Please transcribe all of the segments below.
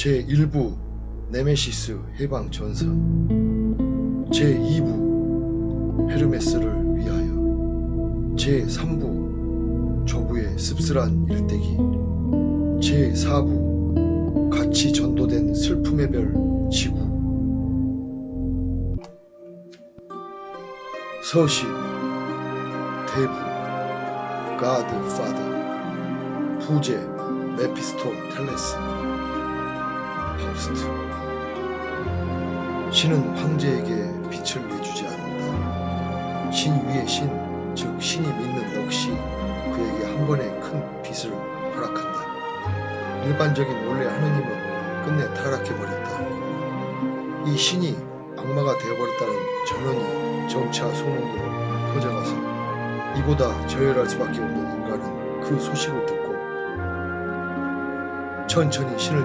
제1부 네메시스 해방 전선, 제2부 헤르메스를 위하여, 제3부 조부의 씁쓸한 일대기, 제4부 같이 전도된 슬픔의 별 지구. 서시 대부 가드 파더, 후제 메피스토텔레스 파우스트. 신은 황제에게 빛을 내주지 않는다. 신 위의 신, 즉 신이 믿는 넋이 그에게 한 번에 큰 빛을 허락한다. 일반적인 원래 하느님은 끝내 타락해버렸다. 이 신이 악마가 되어버렸다는 전언이 정차 소문으로 퍼져가서 이보다 저열할 수밖에 없는 인간은 그 소식을 듣고 천천히 신을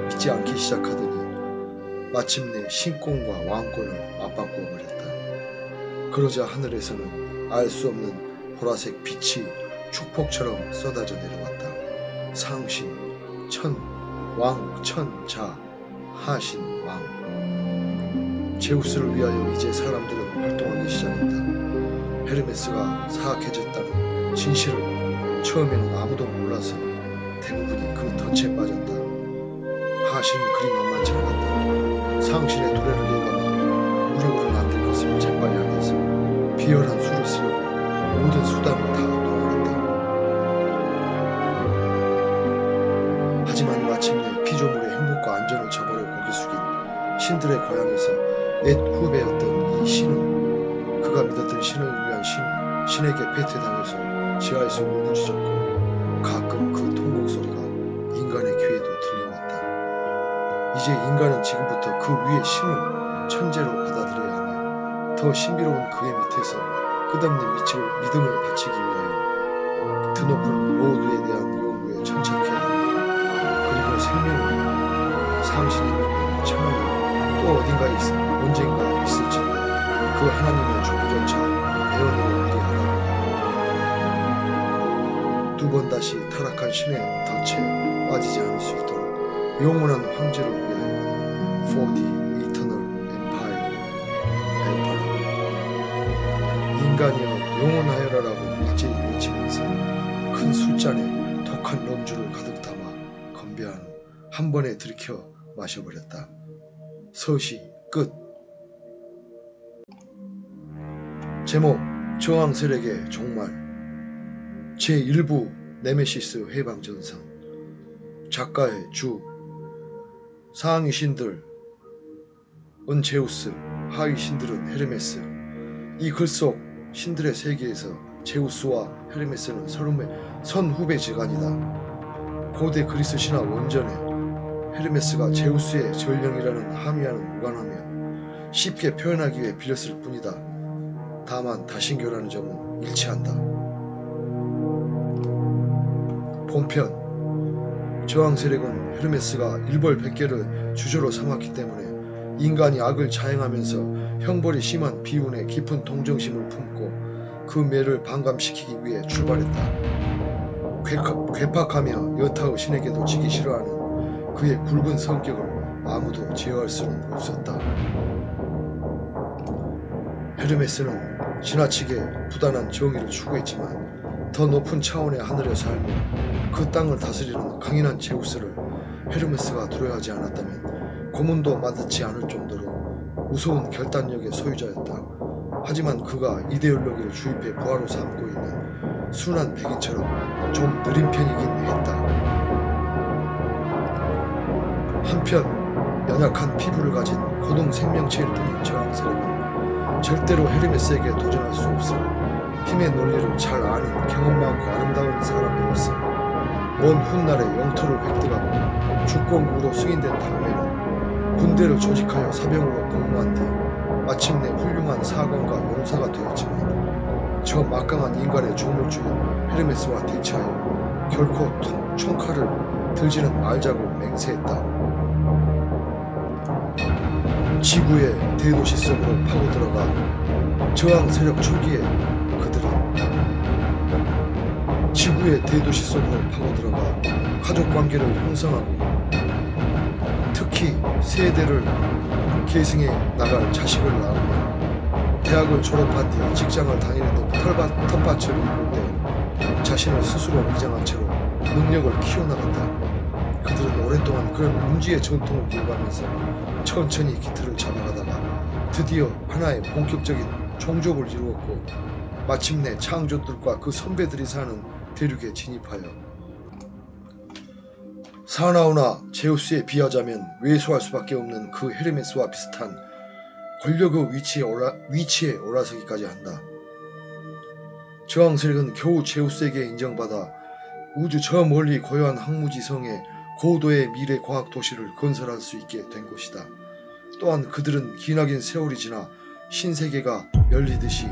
믿지 않기 시작하더니 마침내 신권과 왕권을 맞바꾸어 버렸다. 그러자 하늘에서는 알 수 없는 보라색 빛이 축복처럼 쏟아져 내려왔다. 상신, 천, 왕, 천자, 하신, 왕. 제우스를 위하여 이제 사람들은 활동하기 시작했다. 헤르메스가 사악해졌다는 진실을 처음에는 아무도 몰라서 대부분이 그 덫에 빠졌다. 하신은 그리 만만치 않았다. 상신의 도래를 예감하고 무력으로는 안 될 것을 재빨리 알아서 비열한 수를 쓰려고 모든 수단을 다 동원했다. 하지만 마침내 피조물의 행복과 안전을 저버려 고개 숙인 신들의 고향에서 옛 후배였던 이 신은 그가 믿었던 신을 위한 신에게 배퇴당해서 지하에서 울부짖었고 가끔 그 통곡 소리가 인간의 귀에도 들려왔다. 이제 인간은 지금부터 그 위의 신을 천재로 받아들여야 하며 더 신비로운 그의 밑에서 끝없는 믿음을 바치기 위하여 드높은 로드에 대한 연구에 천착해야 한다. 그리고 생명이 상신이 믿는 천하에 또 어딘가에 언젠가 있을지도 그 하나님의 조부조차 배워내는 일이 하라고. 두 번 다시 타락한 신의 덫에 빠지지 않을 수 있도록 영원한 황제를 위하여 For the Eternal Empire 인간이여 영원하여라라고 일제히 외치면서 큰 술잔에 독한 럼주를 가득 담아 건배한 한 번에 들이켜 마셔버렸다. 서시 끝. 제목 저항 세력의 종말, 제1부 네메시스 해방전선. 작가의 주. 상위 신들 은 제우스, 하위 신들은 헤르메스. 이 글 속 신들의 세계에서 제우스와 헤르메스는 선후배지간이다. 고대 그리스 신화 원전에 헤르메스가 제우스의 전령이라는 함의와는 무관하며 쉽게 표현하기 위해 빌었을 뿐이다. 다만 다신교라는 점은 일치한다. 본편 저항 세력은 헤르메스가 일벌백계를 주저로 삼았기 때문에 인간이 악을 자행하면서 형벌이 심한 비운에 깊은 동정심을 품고 그 매를 반감시키기 위해 출발했다. 괴팍하며 여타의 신에게도 지기 싫어하는 그의 굵은 성격을 아무도 제어할 수는 없었다. 헤르메스는 지나치게 부단한 정의를 추구했지만 더 높은 차원의 하늘에 살며 그 땅을 다스리는 강인한 제우스를 헤르메스가 두려워하지 않았다면 고문도 맞지 않을 정도로 무서운 결단력의 소유자였다. 하지만 그가 이데올로기를 주입해 부하로 삼고 있는 순한 백인처럼 좀 느린 편이긴 했다. 한편 연약한 피부를 가진 고동 생명체일 뿐인 저항 세력은 절대로 헤르메스에게 도전할 수 없어 힘의 논리를 잘 아는 경험 많고 아름다운 사람으로서 먼 훗날에 영토를 획득하고 주권국으로 승인된 다음에는 군대를 조직하여 사병으로 복무한 뒤 마침내 훌륭한 사관과 용사가 되었지만 저 막강한 인간의 조물주인 헤르메스와 대치하여 결코 총칼을 들지는 말자고 맹세했다. 지구의 대도시 속으로 파고들어가 저항 세력 초기에 그들은 지구의 대도시 속으로 파고들어가 가족관계를 형성하고 특히 세대를 계승해 나갈 자식을 낳으며 대학을 졸업한 뒤 직장을 다니는 등 텃밭을 이룰 때 자신을 스스로 위장한 채로 능력을 키워나간다. 그들은 오랫동안 그런 문지의 전통을 이어가면서 천천히 기틀을 잡아가다가 드디어 하나의 본격적인 종족을 이루었고 마침내 창조들과 그 선배들이 사는 대륙에 진입하여 사나우나 제우스에 비하자면 왜소할 수밖에 없는 그 헤르메스와 비슷한 권력의 위치에 올라서기까지 한다. 저항 세력은 겨우 제우스에게 인정받아 우주 저 멀리 고요한 항무지성에 고도의 미래 과학 도시를 건설할 수 있게 된 것이다. 또한 그들은 기나긴 세월이 지나 신세계가 열리듯이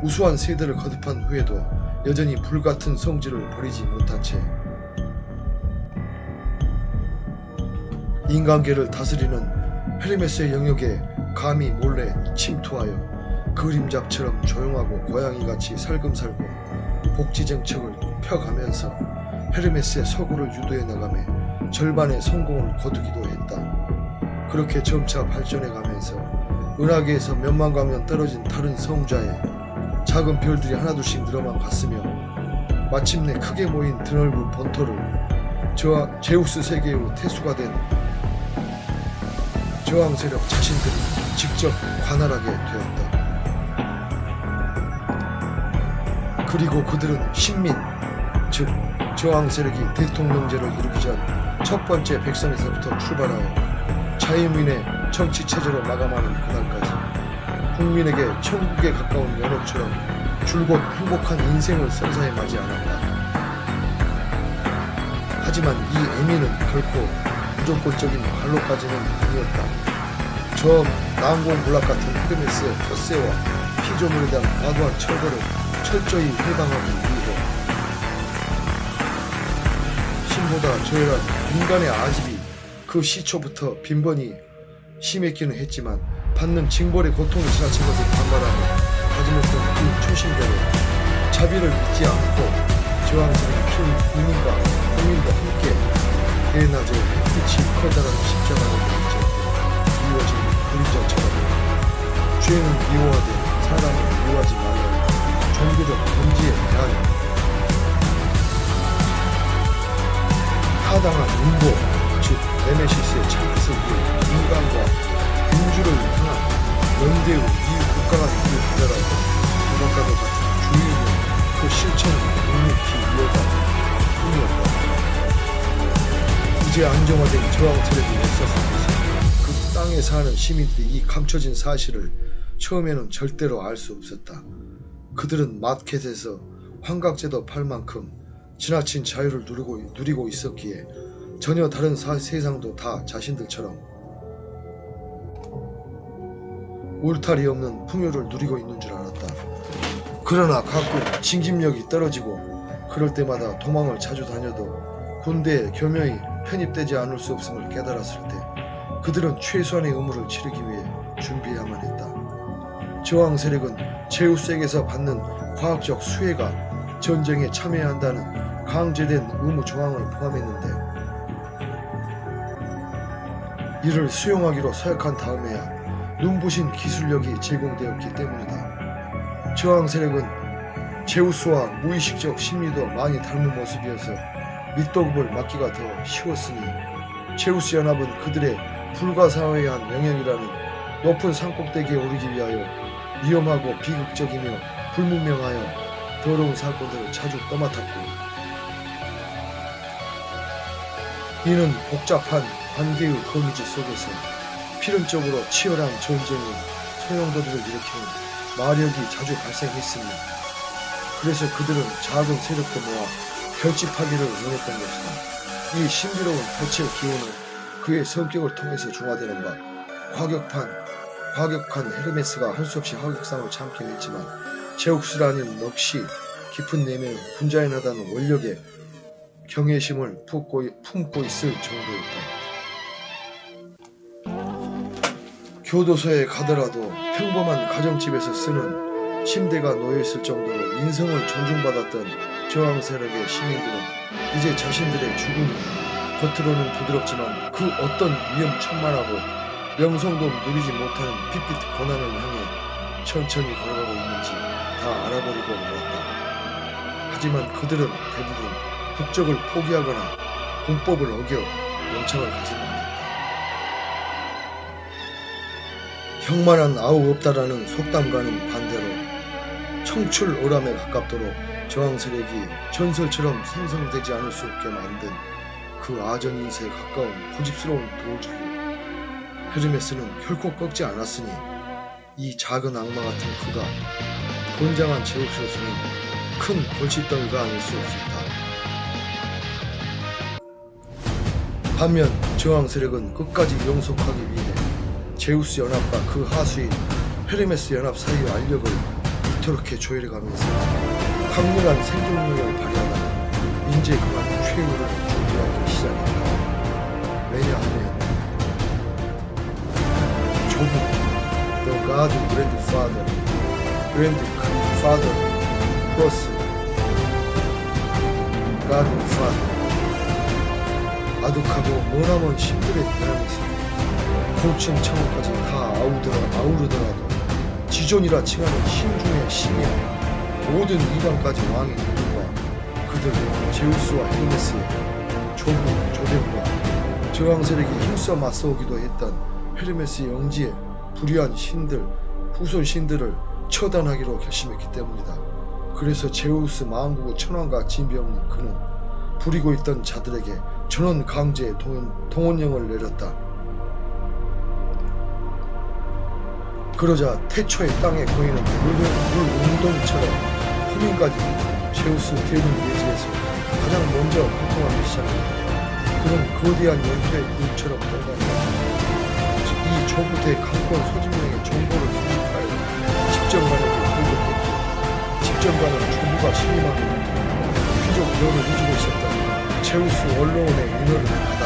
우수한 세대를 거듭한 후에도 여전히 불같은 성질을 버리지 못한 채 인간계를 다스리는 헤르메스의 영역에 감히 몰래 침투하여 그림잡처럼 조용하고 고양이같이 살금살금 복지 정책을 펴가면서 헤르메스의 서구를 유도해 나가며 절반의 성공을 거두기도 했다. 그렇게 점차 발전해가면서 은하계에서 몇만 광년 떨어진 다른 성자에 작은 별들이 하나둘씩 늘어만 갔으며 마침내 크게 모인 드넓은 본토를 제우스 세계의 태수가 된 저항 세력 자신들이 직접 관할하게 되었다. 그리고 그들은 신민, 즉 저항 세력이 대통령제를 이루기 전 첫 번째 백성에서부터 출발하여 자유민의 정치 체제로 마감하는 그날까지 국민에게 천국에 가까운 연옥처럼 줄곧 행복한 인생을 선사해 마지 않았다. 하지만 이 의미는 결코 무조건적인 관로까지는 아니었다. 저 난공불락 같은 헤르메스의 텃세와 피조물에 대한 과도한 처벌을 철저히 해방하기 위해 신보다 저열한 인간의 아집이 그 시초부터 빈번히 심했기는 했지만 받는 징벌의 고통이 지나친 것을 반발하며 다짐했던 그 초심대로 자비를 잊지 않고 저항세력이 핀 이민과 국민과 함께 대낮에 끝이 커다란 십자가를 맺어 이루어진 그림자처럼 죄는 미워하되 사람을 미워하지 말라. 종교적 금지에 대하여 타당한 운보, 즉 네메시스의 창뜻을 위해 인간과 민주를 향한 연대의 이유 국가가 이를 부여하고 그것과도 같은 주의는 그 실천을 묵묵히 이어가 뿐이었다. 이제 안정화된 저항 세력이 역사상에서 그 땅에 사는 시민들이 이 감춰진 사실을 처음에는 절대로 알 수 없었다. 그들은 마켓에서 환각제도 팔 만큼 지나친 자유를 누리고 있었기에 전혀 다른 세상도 다 자신들처럼 울타리 없는 풍요를 누리고 있는 줄 알았다. 그러나 가끔 징집력이 떨어지고 그럴 때마다 도망을 자주 다녀도 군대에 교묘히 편입되지 않을 수 없음을 깨달았을 때 그들은 최소한의 의무를 치르기 위해 준비해야만 했다. 저항 세력은 제우스에게서 받는 과학적 수혜가 전쟁에 참여해야 한다는 강제된 의무 조항을 포함했는데 이를 수용하기로 서약한 다음에야 눈부신 기술력이 제공되었기 때문이다. 저항 세력은 제우스와 무의식적 심리도 많이 닮은 모습이어서 밑도급을 맡기가 더 쉬웠으니 제우스 연합은 그들의 불가사의한 영역이라는 높은 산꼭대기에 오르기 위하여 위험하고 비극적이며 불문명하여 더러운 사건들을 자주 떠맡았고 이는 복잡한 관계의 거미지 속에서 필연적으로 치열한 전쟁이 소용돌이를 일으키는 마력이 자주 발생했으니 그래서 그들은 작은 세력도 모아 결집하기를 원했던 것이다. 이 신비로운 대체 기호는 그의 성격을 통해서 중화되는 바 과격한 헤르메스가 할 수 없이 하극상을 참긴 했지만 제우스라는 넋이 깊은 내면은 분자연하다는 원력에 경외심을 품고 있을 정도였다. 교도소에 가더라도 평범한 가정집에서 쓰는 침대가 놓여있을 정도로 인성을 존중받았던 저항 세력의 시민들은 이제 자신들의 죽음이 겉으로는 부드럽지만 그 어떤 위험천만하고 명성도 누리지 못하는 핏빛 고난을 향해 천천히 걸어가고 있는지 다 알아버리고 말았다. 하지만 그들은 대부분 국적을 포기하거나 공법을 어겨 영창을 가지 않았다. 형만한 아우 없다라는 속담과는 반대로 청출오람에 가깝도록 저항 세력이 전설처럼 생성되지 않을 수 없게 만든 그 아전인세에 가까운 고집스러운 도주를 헤르메스는 결코 꺾지 않았으니 이 작은 악마 같은 그가 건장한 제우스로서는 큰 골칫덩이가 아닐 수 없었다. 반면 저항 세력은 끝까지 영속하기 위해 제우스 연합과 그 하수인 헤르메스 연합 사이의 알력을 이토록해 조율해가면서 강렬한 생존력을 발휘하다가 인제 그만 최후를 준비하기 시작했다. 왜냐하면 조국, The God Grandfather 플러스 Godfather 아득하고 머나먼 신들의 변함에서 고층 창호까지 다 아우르더라도 지존이라 칭하는 신 중의 신이야 모든 이방까지 왕의 이름과 그들 제우스와 헤르메스의 조국, 조den과 저항 세력이 힘써 맞서오기도 했던 헤르메스의 영지에 불의한 신들, 후손 신들을 처단하기로 결심했기 때문이다. 그래서 제우스 만국의 천왕과 진비 없는 그는 부리고 있던 자들에게 전원 강제 동원령을 내렸다. 그러자 태초의 땅에 고이는 물웅덩이처럼 호민까지 제우스 대군 예지에서 가장 먼저 활동하기 시작했다. 그는 거대한 연토의 굴처럼 떠다니다 이 조부대 강권 소진령의 정보를 수집하여 집정관에게 보고했고 집정관은 조부가 신임하고 귀족 묘를 이루고 있었던 제우스 원로원의 인허를 받아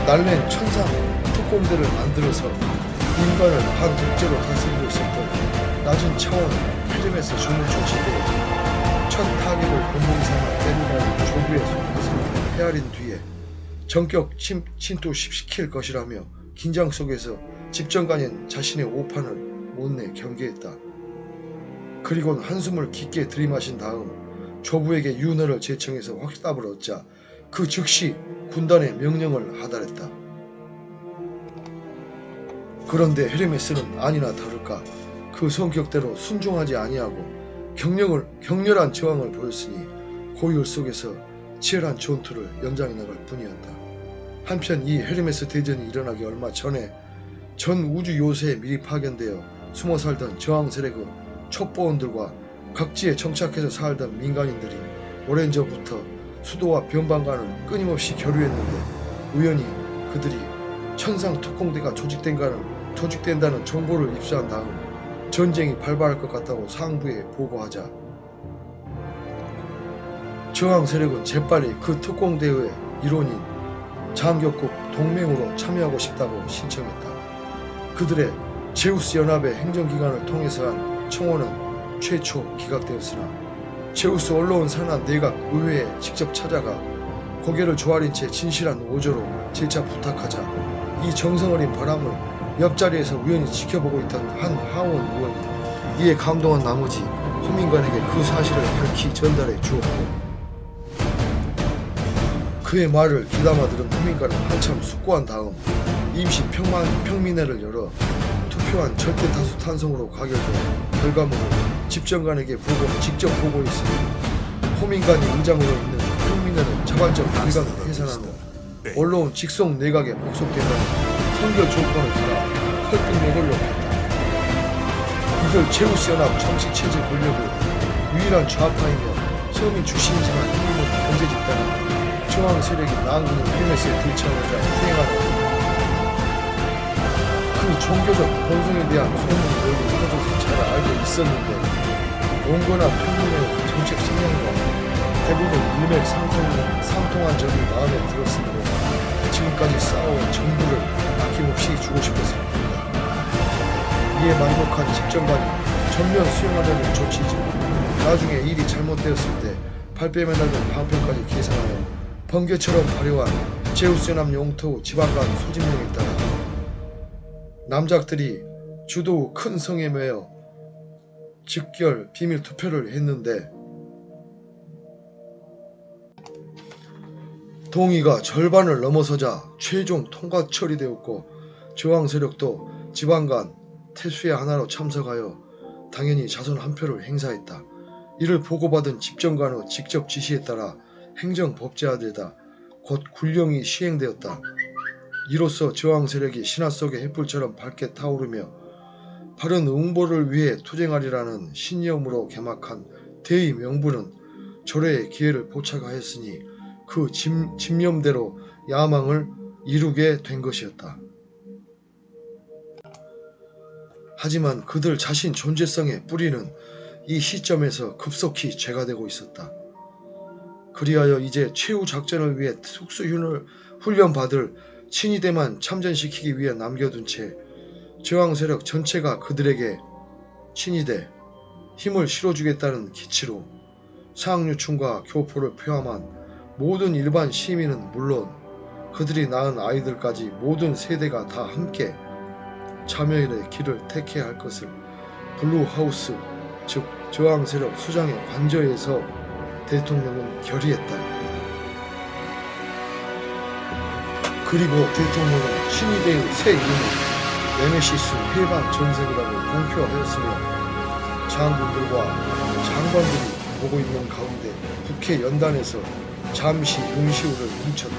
날랜 천상 특공대를 만들어서 인간을 반독재로 다스리고 있었던 낮은 차원 헤르메스 주문총 시대에 첫 타격을 본보기 삼아 때리는 조부의 손에서 헤아린 뒤에 전격 침투시킬 것이라며 긴장 속에서 집정관인 자신의 오판을 못내 경계했다. 그리곤 한숨을 깊게 들이마신 다음 조부에게 윤허를 제청해서 확답을 얻자 그 즉시 군단의 명령을 하달했다. 그런데 헤르메스는 아니나 다를까 그 성격대로 순종하지 아니하고 격렬한 저항을 보였으니 고열 속에서 치열한 전투를 연장해 나갈 뿐이었다. 한편 이 헤르메스 대전이 일어나기 얼마 전에 전 우주 요새에 미리 파견되어 숨어 살던 저항 세력의 촉보원들과 각지에 정착해서 살던 민간인들이 오랜 전부터 수도와 변방간을 끊임없이 교류했는데 우연히 그들이 천상 특공대가 조직된다는 정보를 입수한 다음 전쟁이 발발할 것 같다고 상부에 보고하자 저항 세력은 재빨리 그 특공대의 일원인 장교급 동맹으로 참여하고 싶다고 신청했다. 그들의 제우스 연합의 행정기관을 통해서 한 청원은 최초 기각되었으나 제우스 언로원 산하 내각 의회에 직접 찾아가 고개를 조아린 채 진실한 오조로 재차 부탁하자 이 정성어린 바람을 옆자리에서 우연히 지켜보고 있던 한 하원 의원이 이에 감동한 나머지 호민관에게 그 사실을 밝히 전달해 주었고 그의 말을 귀담아 들은 호민관은 한참 숙고한 다음 임시 평민회를 열어 투표한 절대다수 탄성으로 가결된 결과물을 집정관에게 직접 보고했으니 호민관이 의장으로 있는 평민회는 자발적 불강 해산한 후 언로원 직속 내각에 복속된다는 선결 조건을 따라 설득력을 높였다. 이들 제우스 연합 정치체제 권력을 유일한 좌파이며 서민 출신이지만 힘있는 경제 집단은 저항 세력이 난군을 헤르메스에 들쳐오자 수행하는 그 종교적 본성에 대한 소문이 널리 퍼져서 잘 알고 있었는데 온건한 평민의 정책 성향과 대부분 일맥상통한 점이 마음에 들었으므로 지금까지 쌓아온 정부를 아낌없이 주고 싶었습니다. 이에 만족한 집정관이 전면 수용하려는 조치지만 나중에 일이 잘못되었을 때 발뺌에 달린 방편까지 계산하여 번개처럼 화려한 제우스남 영토 지방간 소집령에 따라 남작들이 주도 큰 성에 매여 직결 비밀 투표를 했는데 동의가 절반을 넘어서자 최종 통과 처리되었고 저항 세력도 지방간 태수의 하나로 참석하여 당연히 자손 한 표를 행사했다. 이를 보고받은 집정관의 직접 지시에 따라 행정법제화되다 곧 군령이 시행되었다. 이로써 저항 세력이 신화 속의 횃불처럼 밝게 타오르며 바른 응보를 위해 투쟁하리라는 신념으로 개막한 대의 명분은 조례의 기회를 포착하였으니 그 집념대로 야망을 이루게 된 것이었다. 하지만 그들 자신 존재성의 뿌리는 이 시점에서 급속히 죄가되고 있었다. 그리하여 이제 최후 작전을 위해 특수훈련 받을 친위대만 참전시키기 위해 남겨둔 채 저항 세력 전체가 그들에게 친위대 힘을 실어주겠다는 기치로 상류층과 교포를 포함한 모든 일반 시민은 물론 그들이 낳은 아이들까지 모든 세대가 다 함께 참여의 길을 택해야 할 것을 블루하우스 즉 저항 세력 수장의 관저에서 대통령은 결의했다. 그리고 대통령은 친위대의 새 이름을 네메시스 해방 전쟁이라고 공표하였으며 장군들과 장관들이 보고 있는 가운데 국회 연단에서 잠시 눈시울을 훔쳤다.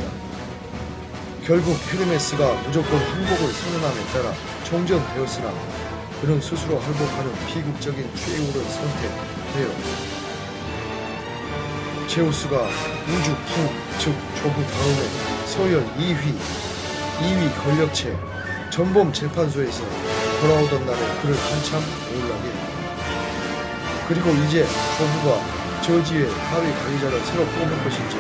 결국 헤르메스가 무조건 항복을 선언함에 따라 종전되었으나 그는 스스로 항복하는 비극적인 최후를 선택하여 제우스가 우주 부, 즉 조부 다음에 서열 2위 권력체 전범 재판소에서 돌아오던 날에 그를 한참 놀라게 했다. 그리고 이제 조부가 저지의 하위 관리자를 새로 뽑을 것인지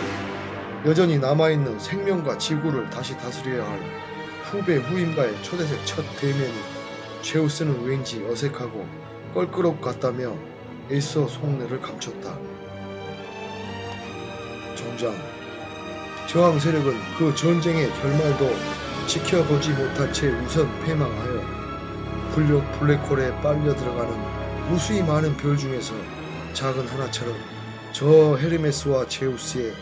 여전히 남아있는 생명과 지구를 다시 다스려야 할 후배 후임과의 초대색 첫 대면이 제우스는 왠지 어색하고 껄끄럽 같다며 애써 속내를 감췄다. 정작 저항 세력은 그 전쟁의 결말도 지켜보지 못한 채 우선 패망하여 블랙홀에 빨려 들어가는 무수히 많은 별 중에서 작은 하나처럼 저 헤르메스와 제우스의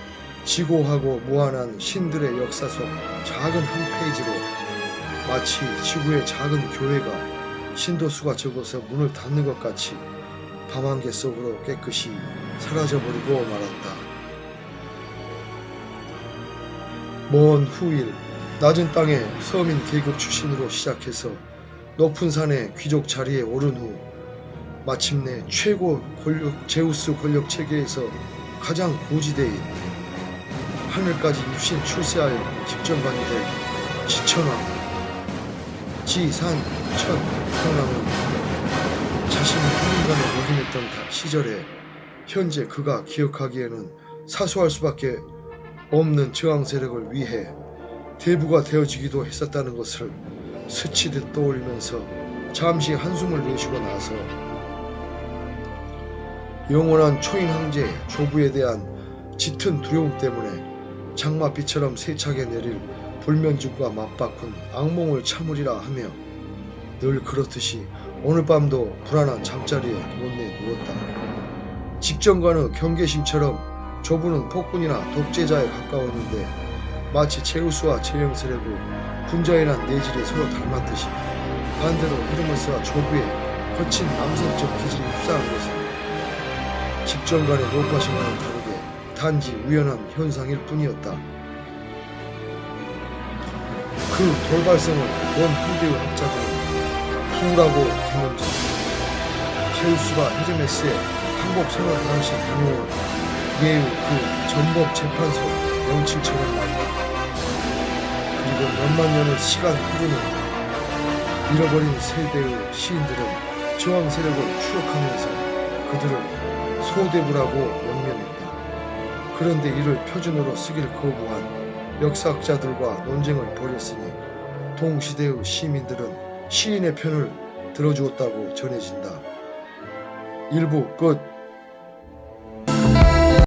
지고하고 무한한 신들의 역사 속 작은 한 페이지로 마치 지구의 작은 교회가 신도수가 적어서 문을 닫는 것 같이 밤안개 속으로 깨끗이 사라져버리고 말았다. 먼 후일 낮은 땅의 서민 계급 출신으로 시작해서 높은 산의 귀족 자리에 오른 후 마침내 최고 권력 제우스 권력 체계에서 가장 고지대인 하늘까지 입신 출세하여 집정관이 될 지천왕 지산천 현왕은 자신이 한인간에 목임했던 시절에 현재 그가 기억하기에는 사소할 수밖에 없는 저항 세력을 위해 대부가 되어지기도 했었다는 것을 스치듯 떠올리면서 잠시 한숨을 내쉬고 나서 영원한 초인 황제 조부에 대한 짙은 두려움 때문에 장맛비처럼 세차게 내릴 불면증과 맞바꾼 악몽을 참으리라 하며 늘 그렇듯이 오늘 밤도 불안한 잠자리에 못내 누웠다. 직전과의 경계심처럼 조부는 폭군이나 독재자에 가까웠는데 마치 제우스와 제형 세력이 군자이란 내질에 서로 닮았듯이 반대로 헤르메스와 조부의 거친 남성적 기질이 흡사한 것은 직전간의 노파심과는 다르게 단지 우연한 현상일 뿐이었다. 그 돌발성을 원 후대의 학자들은 후라고 개명했다. 제우스가 헤르메스의 항복 선언 당시 다녀온 예우 그 전법 재판소 명칭처럼 말이다. 그리고 몇만 년의 시간 흐르는 잃어버린 세대의 시인들은 저항 세력을 추억하면서 그들을 소대부라고 명명했다. 그런데 이를 표준어로 쓰길 거부한 역사학자들과 논쟁을 벌였으니 동시대의 시민들은 시인의 편을 들어주었다고 전해진다. 일부 끝